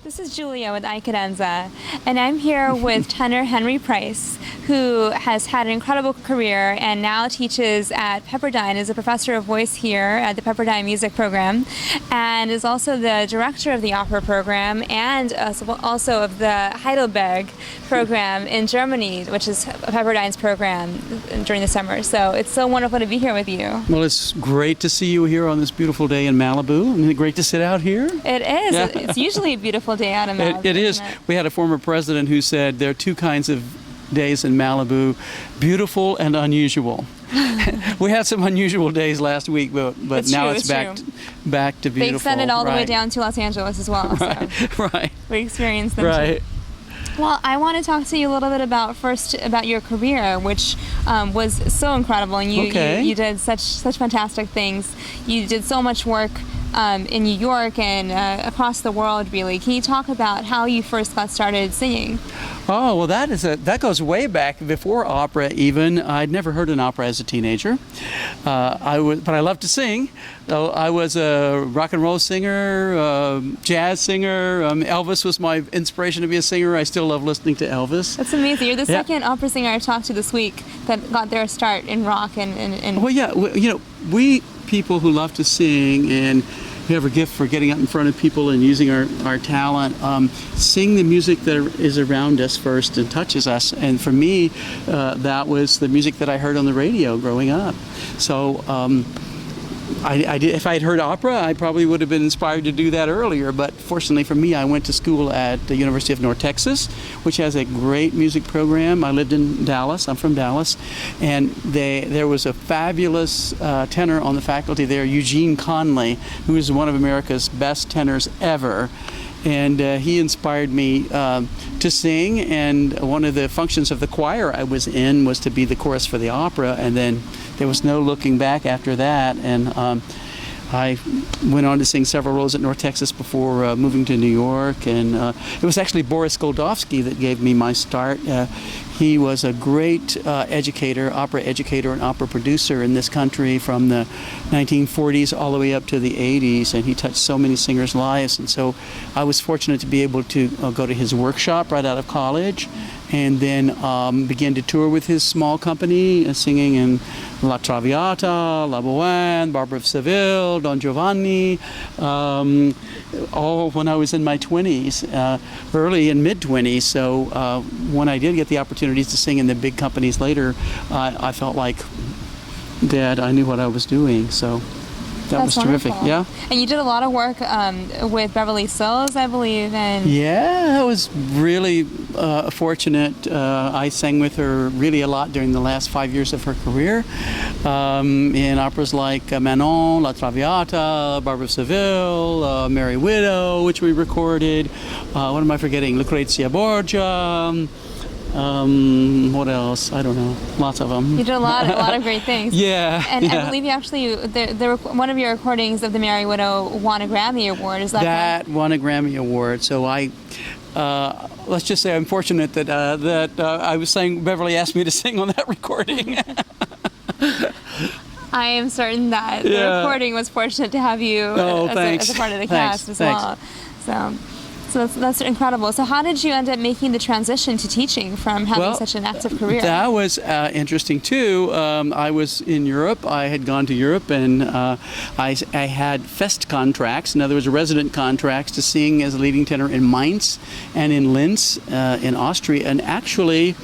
This is Julia with iCadenza, and I'm here with tenor Henry Price, who has had an incredible career and now teaches at Pepperdine as a professor of voice here at the Pepperdine Music Program, and is also the director of the opera program and also of the Heidelberg program in Germany, which is Pepperdine's program during the summer. So it's so wonderful to be here with you. Well, it's great to see you here on this beautiful day in Malibu. Isn't it great to sit out here? It is. Yeah. It's usually a beautiful day out in Malibu. It is. We had a former president who said there are two kinds of days in Malibu, beautiful and unusual. We had some unusual days last week, but now it's back to beautiful. They extended all the way down to Los Angeles as well. Right, so right. We experienced them right. too. Well, I want to talk to you a little bit about your career, which was so incredible, and you did such fantastic things. You did so much work in New York and across the world, really. Can you talk about how you first got started singing? Oh, well, that goes way back before opera even. I'd never heard an opera as a teenager. But I loved to sing. I was a rock and roll singer, jazz singer. Elvis was my inspiration to be a singer. I still love listening to Elvis. That's amazing. You're the second opera singer I've talked to this week that got their start in rock and. Well, yeah, we people who love to sing and who have a gift for getting up in front of people and using our talent, sing the music that is around us first and touches us. And for me, that was the music that I heard on the radio growing up. So if I had heard opera, I probably would have been inspired to do that earlier. But fortunately for me, I went to school at the University of North Texas, which has a great music program. I lived in Dallas. I'm from Dallas. And there was a fabulous tenor on the faculty there, Eugene Conley, who is one of America's best tenors ever. And he inspired me to sing, and one of the functions of the choir I was in was to be the chorus for the opera, and then there was no looking back after that. And I went on to sing several roles at North Texas before moving to New York, and it was actually Boris Goldovsky that gave me my start. He was a great educator, and opera producer in this country from the 1940s all the way up to the 80s, and he touched so many singers' lives. And so I was fortunate to be able to go to his workshop right out of college, and then began to tour with his small company, singing in La Traviata, La Bohème, Barbara of Seville, Don Giovanni, all when I was in my 20s, early and mid-20s. So when I did get the opportunities to sing in the big companies later, I felt like that I knew what I was doing. So that was terrific. Wonderful. Yeah. And you did a lot of work with Beverly Sills, I believe. And yeah, I was really fortunate. I sang with her really a lot during the last 5 years of her career in operas like Manon, La Traviata, Barbara of Seville, Merry Widow, which we recorded. What am I forgetting? Lucrezia Borgia. What else? I don't know. Lots of them. You did a lot of great things. Yeah. And yeah. I believe you actually, one of your recordings of the Merry Widow won a Grammy Award. Is that correct? That won a Grammy Award. So let's just say I'm fortunate that I was saying Beverly asked me to sing on that recording. I am certain that the recording was fortunate to have you as a part of the cast as well. So that's incredible. So how did you end up making the transition to teaching from having such an active career? That was interesting too. I was in Europe. I had gone to Europe, and I had Fest contracts, in other words, resident contracts to sing as a leading tenor in Mainz and in Linz in Austria. And actually,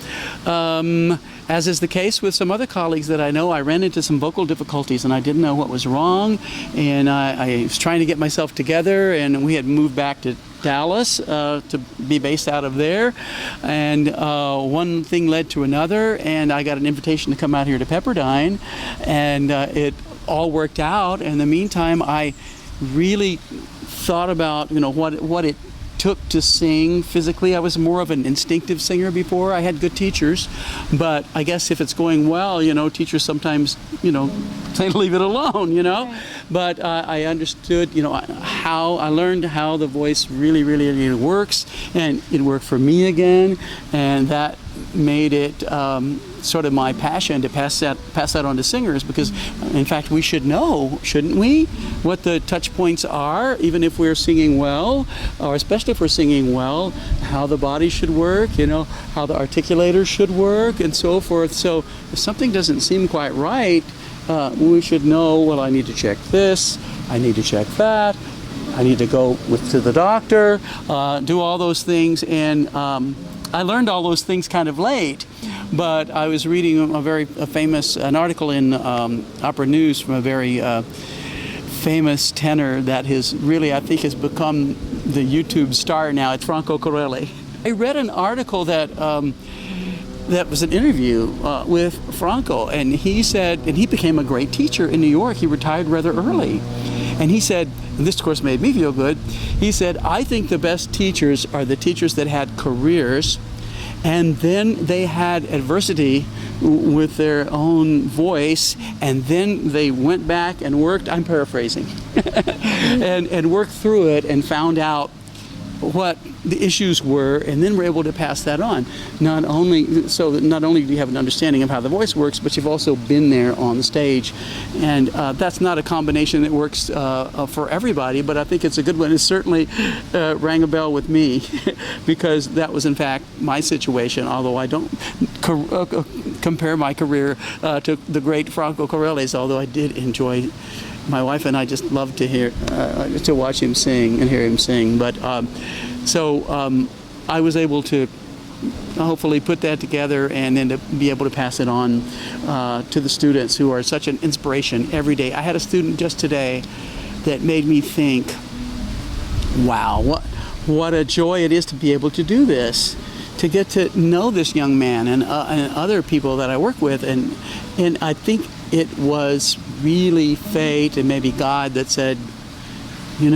as is the case with some other colleagues that I know, I ran into some vocal difficulties and I didn't know what was wrong. And I was trying to get myself together, and we had moved back to Dallas to be based out of there, and one thing led to another, and I got an invitation to come out here to Pepperdine, and it all worked out. In the meantime, I really thought about what it took to sing physically. I was more of an instinctive singer before. I had good teachers, but I guess if it's going well, teachers sometimes say leave it alone, Right. But I understood, I learned how the voice really works, and it worked for me again, and that made it sort of my passion to pass that on to singers, because in fact we should know, shouldn't we, what the touch points are, even if we're singing well, or especially if we're singing well, how the body should work, how the articulator should work, and so forth. So if something doesn't seem quite right, we should know, well, I need to check this, I need to check that, I need to go to the doctor, do all those things. And I learned all those things kind of late, but I was reading an article in Opera News from a very famous tenor that I think has become the YouTube star now. It's Franco Corelli. I read an article that was an interview with Franco, and he said, and he became a great teacher in New York. He retired rather early. And he said, and this of course made me feel good, he said, I think the best teachers are the teachers that had careers and then they had adversity with their own voice, and then they went back and worked, I'm paraphrasing, and worked through it and found out what the issues were, and then we're able to pass that on. Not only do you have an understanding of how the voice works, but you've also been there on the stage. And that's not a combination that works for everybody, but I think it's a good one. It certainly rang a bell with me because that was in fact my situation, although I don't compare my career to the great Franco Corelli's, although I did enjoy. My wife and I just loved to watch him sing and hear him sing. But I was able to hopefully put that together and then to be able to pass it on to the students who are such an inspiration every day. I had a student just today that made me think, wow, what a joy it is to be able to do this, to get to know this young man and other people that I work with. And I think it was really fate and maybe God that said, you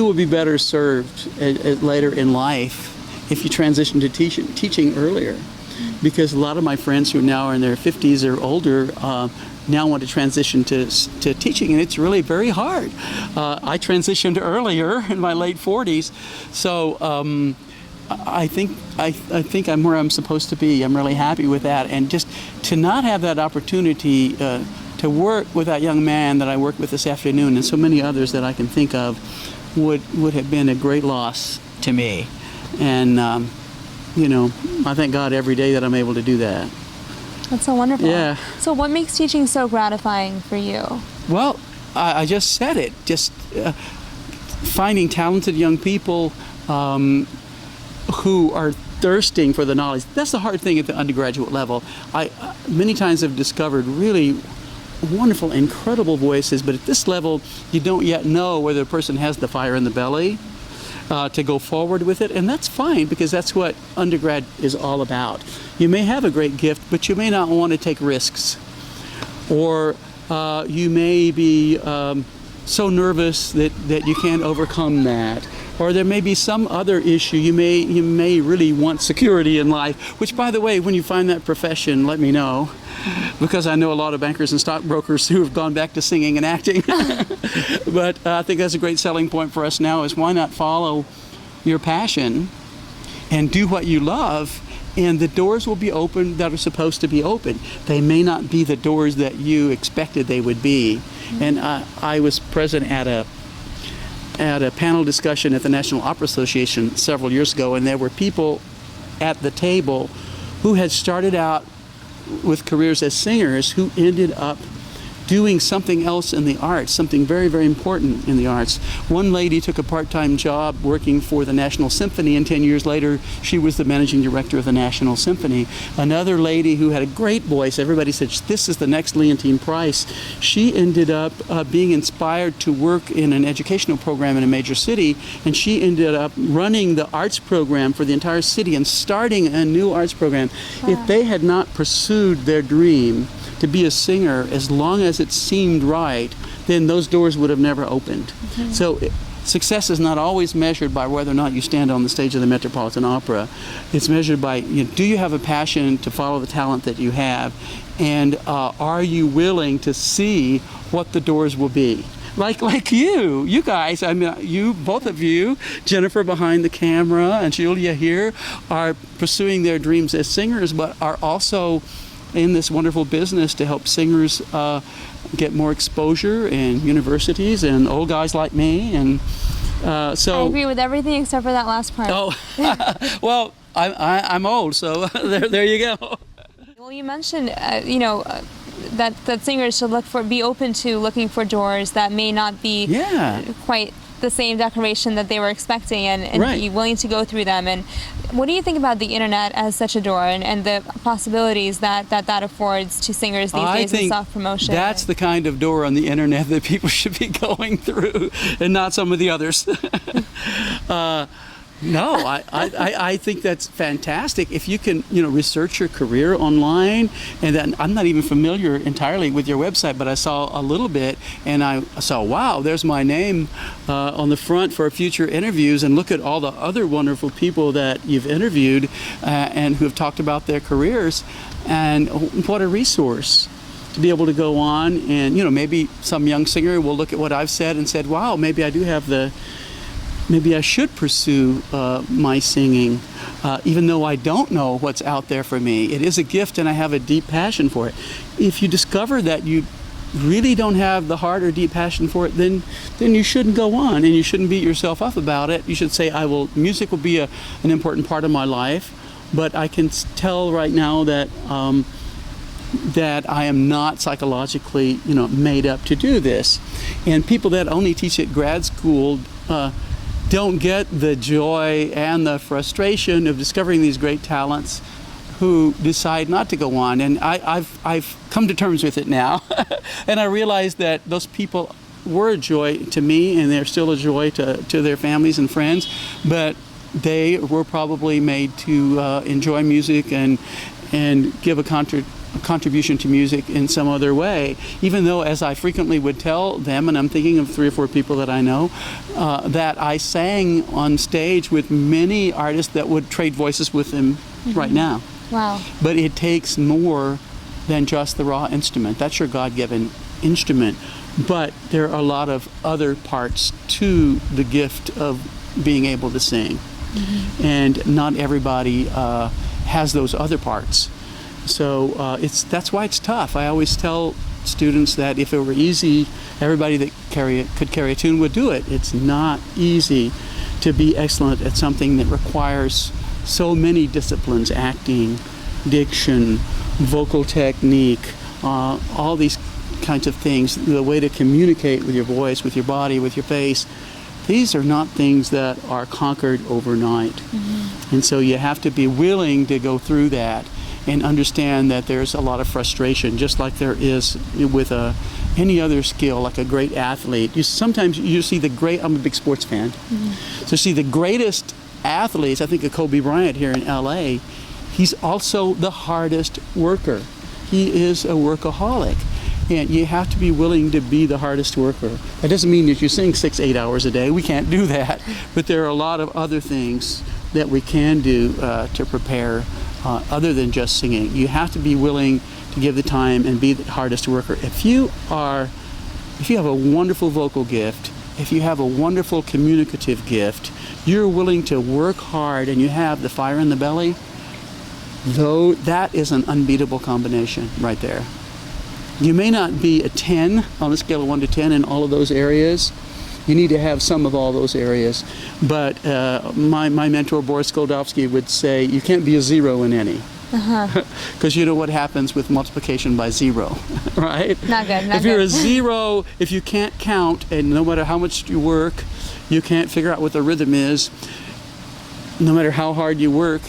will be better served later in life if you transition to teaching earlier. Because a lot of my friends who now are in their 50s or older now want to transition to teaching, and it's really very hard. I transitioned earlier in my late 40s, so I think I'm where I'm supposed to be. I'm really happy with that, and just to not have that opportunity to work with that young man that I worked with this afternoon, and so many others that I can think of, would have been a great loss to me. And I thank God every day that I'm able to do that. That's so wonderful. Yeah. So what makes teaching so gratifying for you? Well, I just said it. Just finding talented young people who are thirsting for the knowledge. That's the hard thing at the undergraduate level. I many times have discovered really wonderful, incredible voices, but at this level, you don't yet know whether a person has the fire in the belly to go forward with it, and that's fine, because that's what undergrad is all about. You may have a great gift, but you may not want to take risks, or you may be so nervous that you can't overcome that, or there may be some other issue. You may really want security in life, which, by the way, when you find that profession, let me know, because I know a lot of bankers and stockbrokers who have gone back to singing and acting. But I think that's a great selling point for us now, is why not follow your passion and do what you love, and the doors will be open that are supposed to be open. They may not be the doors that you expected they would be. And I was present at a panel discussion at the National Opera Association several years ago, and there were people at the table who had started out with careers as singers who ended up doing something else in the arts, something very, very important in the arts. One lady took a part-time job working for the National Symphony, and 10 years later, she was the managing director of the National Symphony. Another lady who had a great voice, everybody said, this is the next Leontine Price. She ended up being inspired to work in an educational program in a major city, and she ended up running the arts program for the entire city and starting a new arts program. Wow. If they had not pursued their dream to be a singer, as long as it seemed right, then those doors would have never opened. Mm-hmm. So success is not always measured by whether or not you stand on the stage of the Metropolitan Opera. It's measured by, do you have a passion to follow the talent that you have, and are you willing to see what the doors will be? like you guys. I mean, you, both of you, Jennifer behind the camera and Julia here, are pursuing their dreams as singers, but are also in this wonderful business to help singers get more exposure in universities and old guys like me. And so I agree with everything except for that last part. Oh, well, I'm old, so there you go. Well, you mentioned, that singers should be open to looking for doors that may not be quite the same decoration that they were expecting, and Right. be willing to go through them. And what do you think about the internet as such a door, and the possibilities that affords to singers these days in self-promotion? That's the kind of door on the internet that people should be going through, and not some of the others. No, I think that's fantastic. If you can, research your career online, and then I'm not even familiar entirely with your website, but I saw a little bit, and I saw, wow, there's my name on the front for future interviews, and look at all the other wonderful people that you've interviewed and who have talked about their careers, and what a resource to be able to go on, and maybe some young singer will look at what I've said and said, wow, maybe I should pursue my singing, even though I don't know what's out there for me. It is a gift, and I have a deep passion for it. If you discover that you really don't have the heart or deep passion for it, then you shouldn't go on, and you shouldn't beat yourself up about it. You should say, music will be an important part of my life, but I can tell right now that that I am not psychologically, made up to do this. And people that only teach at grad school don't get the joy and the frustration of discovering these great talents who decide not to go on. And I've come to terms with it now. And I realize that those people were a joy to me, and they're still a joy to their families and friends, but they were probably made to enjoy music and give a contribution to music in some other way, even though, as I frequently would tell them, and I'm thinking of 3 or 4 people that I know, that I sang on stage with many artists that would trade voices with them right now. Wow. But it takes more than just the raw instrument. That's your God-given instrument. But there are a lot of other parts to the gift of being able to sing. And not everybody has those other parts. So that's why it's tough. I always tell students that if it were easy, everybody that could carry a tune would do it. It's not easy to be excellent at something that requires so many disciplines: acting, diction, vocal technique, all these kinds of things, the way to communicate with your voice, with your body, with your face. These are not things that are conquered overnight. And so you have to be willing to go through that and understand that there's a lot of frustration, just like there is with any other skill, like a great athlete. Sometimes you see I'm a big sports fan, so see the greatest athletes. I think of Kobe Bryant here in LA. He's also the hardest worker. He is a workaholic. And you have to be willing to be the hardest worker. That doesn't mean that you sing 6-8 hours a day. We can't do that. But there are a lot of other things that we can do to prepare other than just singing. You have to be willing to give the time and be the hardest worker. If you have a wonderful vocal gift, if you have a wonderful communicative gift, you're willing to work hard, and you have the fire in the belly, though, that is an unbeatable combination right there. You may not be a 10 on a scale of 1 to 10 in all of those areas. You need to have some of all those areas. But my mentor, Boris Goldovsky, would say you can't be a 0 in any. Because you know what happens with multiplication by 0, right? Not good. If you're a 0, if you can't count, and no matter how much you work, you can't figure out what the rhythm is, no matter how hard you work,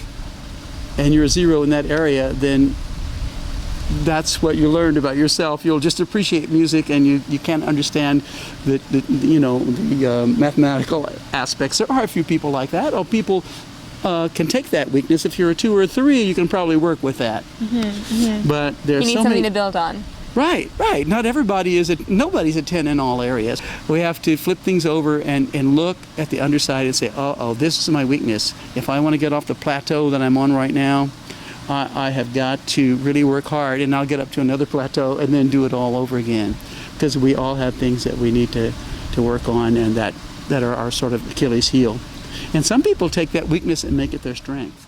and you're a 0 in that area, then that's what you learned about yourself. You'll just appreciate music, and you can't understand the mathematical aspects. There are a few people like that. Or people can take that weakness. If you're a 2 or a 3, you can probably work with that. But there's you need something to build on. Right. Not everybody nobody's a 10 in all areas. We have to flip things over and look at the underside and say, oh, this is my weakness. If I want to get off the plateau that I'm on right now, I have got to really work hard, and I'll get up to another plateau and then do it all over again. because we all have things that we need to work on and that are our sort of Achilles heel. And some people take that weakness and make it their strength.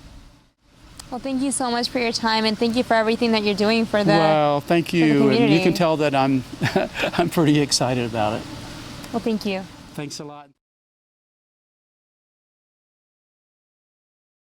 Well, thank you so much for your time, and thank you for everything that you're doing for the Well, thank for the you. And community. you can tell that I'm I'm pretty excited about it. Well, thank you. Thanks a lot.